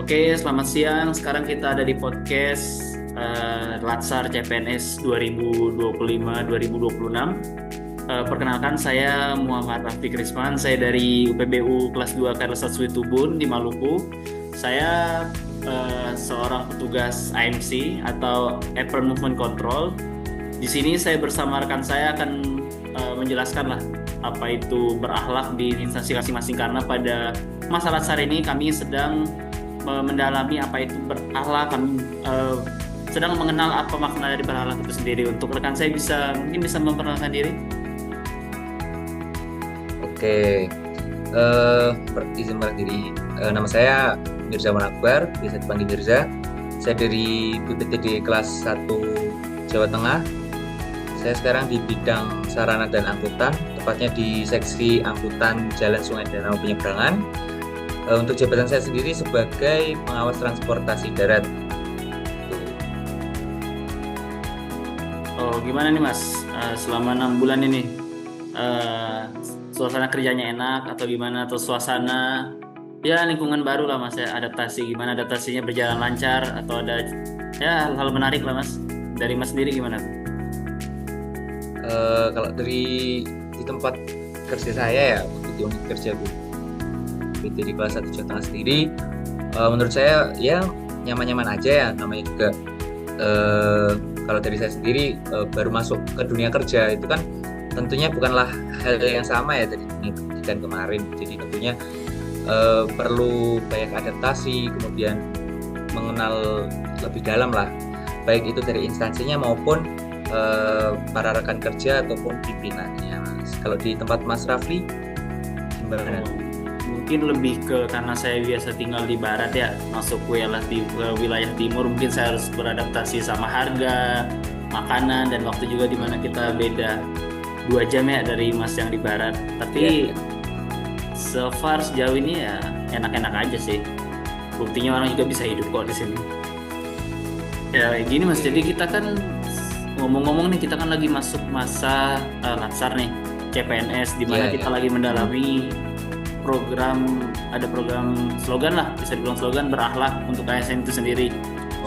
Oke, selamat siang. Sekarang kita ada di podcast Latsar CPNS 2025-2026. Perkenalkan, saya Muhammad Rafiq Risman. Saya dari UPBU kelas 2 Karsa Tubun di Maluku. Saya seorang petugas AMC atau Apron Movement Control. Di sini saya bersama rekan saya akan menjelaskan lah apa itu berakhlak di instansi masing-masing, karena pada masa Latsar ini kami sedang mendalami apa itu berakhlak. Kami sedang mengenal apa makna dari berakhlak itu sendiri. Untuk rekan saya mungkin bisa memperkenalkan diri. Oke, izin perkenalkan diri. Nama saya Mirza Akbar, biasa dipanggil Mirza. Saya dari BPTD kelas 1 Jawa Tengah. Saya sekarang di bidang sarana dan angkutan, tepatnya di seksi angkutan jalan sungai danau penyeberangan. Untuk jabatan saya sendiri sebagai pengawas transportasi darat. Oh, gimana nih Mas? Selama 6 bulan ini, suasana kerjanya enak atau gimana? Atau suasana, ya lingkungan baru lah Mas, ya, adaptasi. Gimana adaptasinya, berjalan lancar atau ada ya hal-hal menarik lah Mas? Dari Mas sendiri gimana? Kalau di tempat kerja saya ya, untuk di unit kerja PT di kelas 1 Jawa Tengah sendiri, menurut saya ya nyaman-nyaman aja ya. Namanya juga kalau dari saya sendiri baru masuk ke dunia kerja, itu kan tentunya bukanlah hal yang sama ya dari dunia pendidikan kemarin. Jadi tentunya perlu banyak adaptasi, kemudian mengenal lebih dalam lah, baik itu dari instansinya maupun para rekan kerja ataupun pimpinannya. Kalau di tempat Mas Rafli gimana? Mungkin lebih ke, karena saya biasa tinggal di barat ya, masuk wilayah timur, mungkin saya harus beradaptasi sama harga, makanan, dan waktu juga, dimana kita beda 2 jam ya dari Mas yang di barat. Tapi so far sejauh ini ya enak-enak aja sih. Buktinya orang juga bisa hidup kok di sini. Ya gini Mas, jadi kita kan ngomong-ngomong nih, kita kan lagi masuk masa Latsar nih, CPNS, di mana kita lagi mendalami ada program slogan lah, bisa dibilang slogan berakhlak untuk ASN itu sendiri.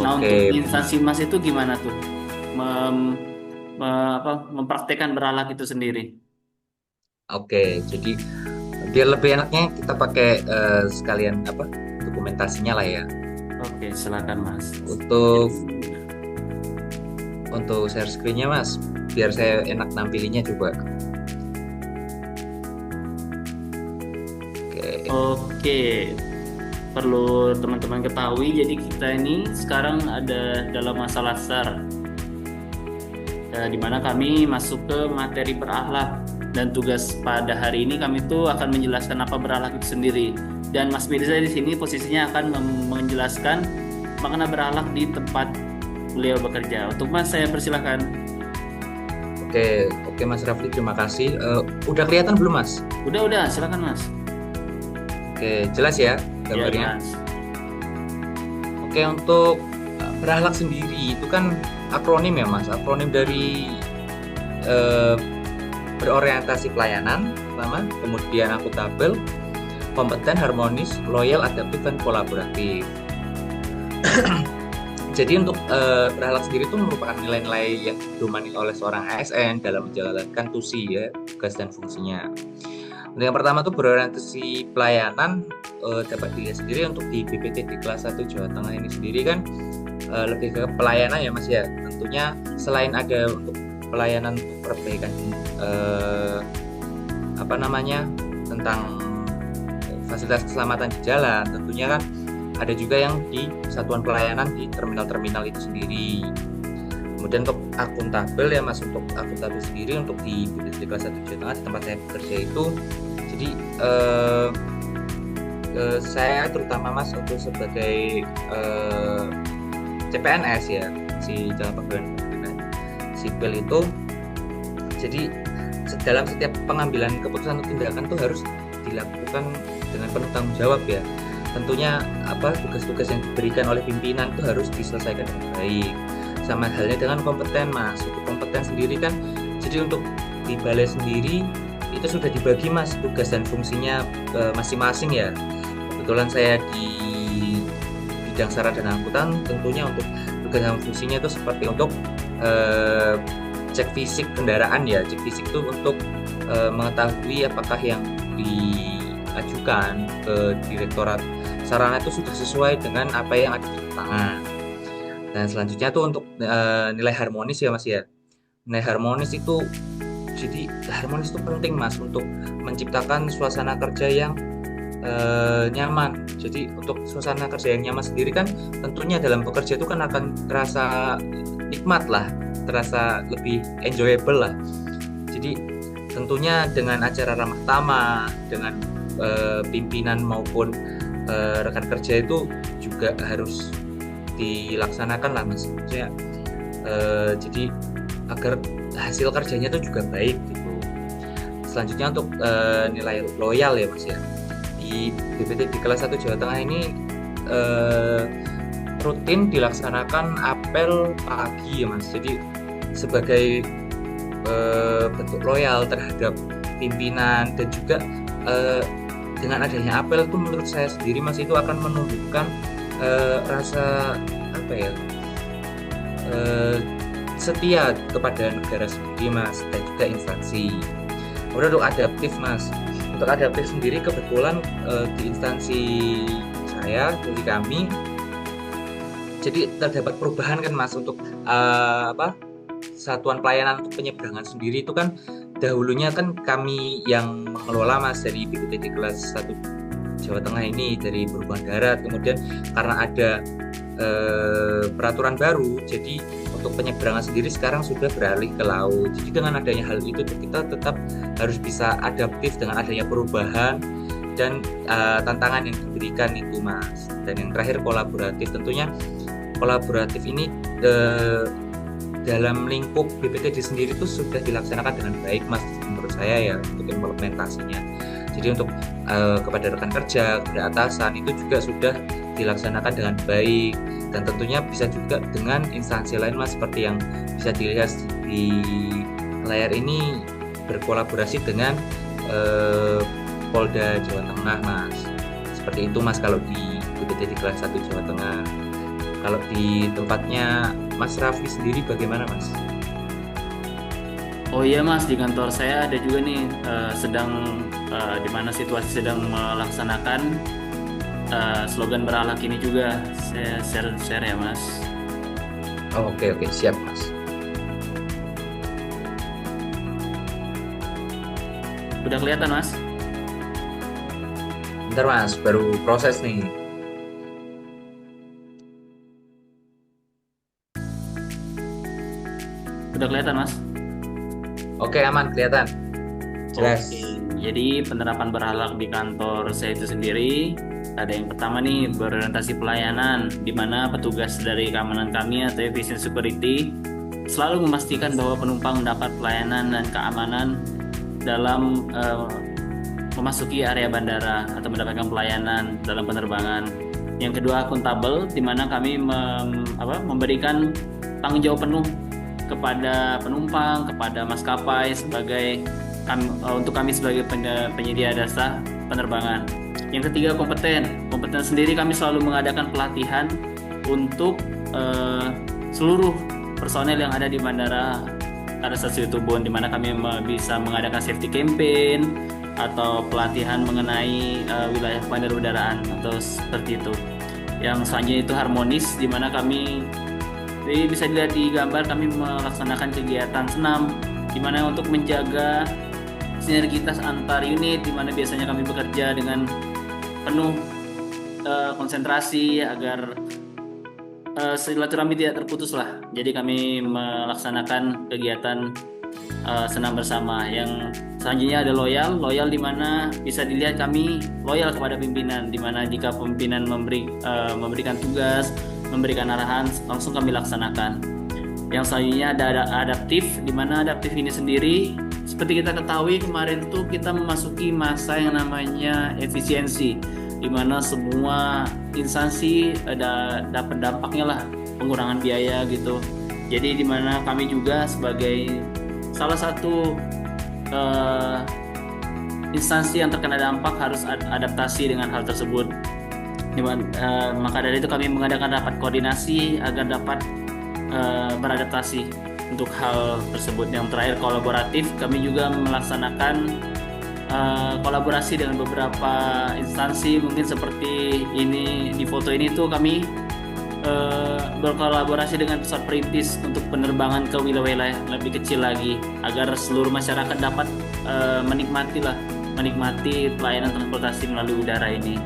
Nah, untuk instansi Mas itu gimana tuh mempraktekkan berakhlak itu sendiri? Oke, jadi biar lebih enaknya kita pakai sekalian dokumentasinya lah ya. Oke, silakan Mas. Untuk share screen-nya Mas, biar saya enak nampilinnya coba. Oke, perlu teman-teman ketahui, jadi kita ini sekarang ada dalam masa Latsar, di mana kami masuk ke materi berakhlak, dan tugas pada hari ini kami tuh akan menjelaskan apa berakhlak itu sendiri. Dan Mas Mirza di sini posisinya akan menjelaskan makna berakhlak di tempat beliau bekerja. Untuk Mas, saya persilahkan. Oke Mas Rafli, terima kasih. Udah kelihatan belum Mas? Udah, silakan Mas. Oke, jelas ya gambarnya? Ya, Mas. Oke, untuk berakhlak sendiri itu kan akronim ya Mas, akronim dari berorientasi pelayanan pertama, kemudian akuntabel, kompeten, harmonis, loyal, adaptif, dan kolaboratif. Jadi untuk berakhlak sendiri itu merupakan nilai-nilai yang didomani oleh seorang ASN dalam menjalankan tusi ya, tugas dan fungsinya. Untuk yang pertama tuh berorientasi pelayanan, dapat dilihat sendiri untuk di BPT di kelas 1 Jawa Tengah ini sendiri kan lebih ke pelayanan ya Mas ya. Tentunya selain ada untuk pelayanan untuk perbaikan tentang fasilitas keselamatan di jalan, tentunya kan ada juga yang di satuan pelayanan di terminal-terminal itu sendiri. Kemudian untuk akuntabel ya Mas, untuk akuntabel sendiri untuk di BPT kelas 1 Jawa Tengah di tempat saya bekerja itu, jadi saya terutama Mas untuk sebagai CPNS ya, si dalam pegawai sipil itu, jadi dalam setiap pengambilan keputusan atau tindakan itu harus dilakukan dengan penuh tanggung jawab ya. Tentunya tugas-tugas yang diberikan oleh pimpinan itu harus diselesaikan dengan baik. Sama halnya dengan kompeten Mas. Untuk kompeten sendiri kan, jadi untuk di balai sendiri itu sudah dibagi Mas tugas dan fungsinya masing-masing ya. Kebetulan saya di bidang sarana dan angkutan tentunya untuk tugas dan fungsinya itu seperti untuk cek fisik kendaraan ya. Cek fisik itu untuk mengetahui apakah yang diajukan ke Direktorat Sarana itu sudah sesuai dengan apa yang ada di lapangan. Dan selanjutnya tuh untuk nilai harmonis ya Mas ya. Nilai harmonis itu, jadi harmonis itu penting Mas untuk menciptakan suasana kerja yang nyaman. Jadi untuk suasana kerja yang nyaman sendiri kan tentunya dalam bekerja itu kan akan terasa nikmat lah, terasa lebih enjoyable lah. Jadi tentunya dengan acara ramah tamah, dengan pimpinan maupun rekan kerja itu juga harus dilaksanakan lah Mas. Maksudnya, jadi agar hasil kerjanya itu juga baik gitu. Selanjutnya untuk nilai loyal ya Mas ya. Di BPT di kelas 1 Jawa Tengah ini rutin dilaksanakan apel pagi ya Mas. Jadi sebagai bentuk loyal terhadap pimpinan dan juga dengan adanya apel itu menurut saya sendiri Mas itu akan menumbuhkan rasa apa ya setia kepada negara sendiri Mas dan juga instansi. Kemudian untuk adaptif Mas, untuk adaptif sendiri kebetulan di instansi saya dari kami jadi terdapat perubahan kan Mas untuk satuan pelayanan untuk penyeberangan sendiri itu kan dahulunya kan kami yang mengelola Mas dari BPT di kelas 1 Jawa Tengah ini dari Perhubungan Darat. Kemudian karena ada peraturan baru jadi untuk penyeberangan sendiri sekarang sudah beralih ke laut. Jadi dengan adanya hal itu kita tetap harus bisa adaptif dengan adanya perubahan dan tantangan yang diberikan itu Mas. Dan yang terakhir kolaboratif, tentunya kolaboratif ini dalam lingkup BPTD sendiri itu sudah dilaksanakan dengan baik Mas menurut saya ya untuk implementasinya. Jadi untuk kepada rekan kerja, kepada atasan itu juga sudah dilaksanakan dengan baik dan tentunya bisa juga dengan instansi lain Mas seperti yang bisa dilihat di layar ini berkolaborasi dengan Polda Jawa Tengah Mas. Seperti itu Mas kalau di BPT di kelas 1 Jawa Tengah. Kalau di tempatnya Mas Raffi sendiri bagaimana Mas? Oh iya Mas, di kantor saya ada juga nih sedang di mana situasi sedang melaksanakan slogan berakhlak ini juga. Saya share ya Mas. Oh, oke siap Mas. Udah kelihatan Mas? Bentar Mas, baru proses nih. Udah kelihatan Mas? Oke aman, kelihatan. Jelas. Oke. Jadi penerapan berakhlak di kantor saya itu sendiri ada yang pertama nih berorientasi pelayanan, di mana petugas dari keamanan kami atau efficient security selalu memastikan bahwa penumpang mendapat pelayanan dan keamanan dalam memasuki area bandara atau mendapatkan pelayanan dalam penerbangan. Yang kedua akuntabel, di mana kami memberikan tanggung jawab penuh kepada penumpang, kepada maskapai untuk kami sebagai penyedia jasa penerbangan. Yang ketiga kompeten sendiri kami selalu mengadakan pelatihan untuk seluruh personel yang ada di bandara ada stasiun Tubun, di mana kami bisa mengadakan safety campaign atau pelatihan mengenai wilayah bandar udaraan atau seperti itu. Yang selanjutnya itu harmonis, di mana kami bisa dilihat di gambar kami melaksanakan kegiatan senam, di mana untuk menjaga sinergitas antar unit, di mana biasanya kami bekerja dengan penuh konsentrasi agar silaturahmi tidak terputus lah. Jadi kami melaksanakan kegiatan senam bersama. Yang selanjutnya ada loyal di mana bisa dilihat kami loyal kepada pimpinan, di mana jika pimpinan memberikan tugas, memberikan arahan, langsung kami laksanakan. Yang selanjutnya ada adaptif, di mana adaptif ini sendiri seperti kita ketahui kemarin tuh kita memasuki masa yang namanya efisiensi, di mana semua instansi ada dapat dampaknya lah, pengurangan biaya gitu. Jadi di mana kami juga sebagai salah satu instansi yang terkena dampak harus adaptasi dengan hal tersebut. Maka dari itu kami mengadakan rapat koordinasi agar dapat beradaptasi untuk hal tersebut. Yang terakhir kolaboratif, kami juga melaksanakan kolaborasi dengan beberapa instansi, mungkin seperti ini di foto ini tuh kami berkolaborasi dengan pesawat perintis untuk penerbangan ke wilayah lebih kecil lagi agar seluruh masyarakat dapat menikmati pelayanan transportasi melalui udara ini.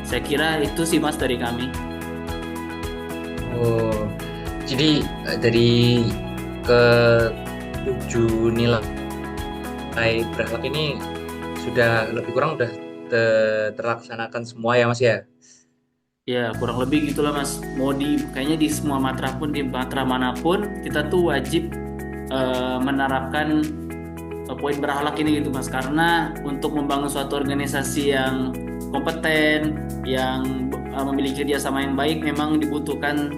Saya kira itu sih Mas dari kami. Oh, jadi dari ke 7 nilai berakhlak ini sudah lebih kurang udah terlaksanakan semua ya Mas ya? Ya kurang lebih gitulah Mas. Kayaknya di semua matra pun, di matra manapun kita tuh wajib menerapkan poin berakhlak ini gitu Mas. Karena untuk membangun suatu organisasi yang kompeten, yang memiliki kerjasama yang baik, memang dibutuhkan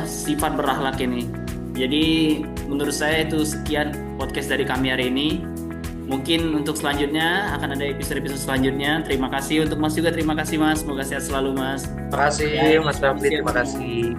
sifat berakhlak ini. Jadi menurut saya itu sekian podcast dari kami hari ini. Mungkin untuk selanjutnya akan ada episode-episode selanjutnya. Terima kasih untuk Mas juga. Terima kasih Mas. Semoga sehat selalu Mas. Terima kasih Mas Rafli, terima kasih.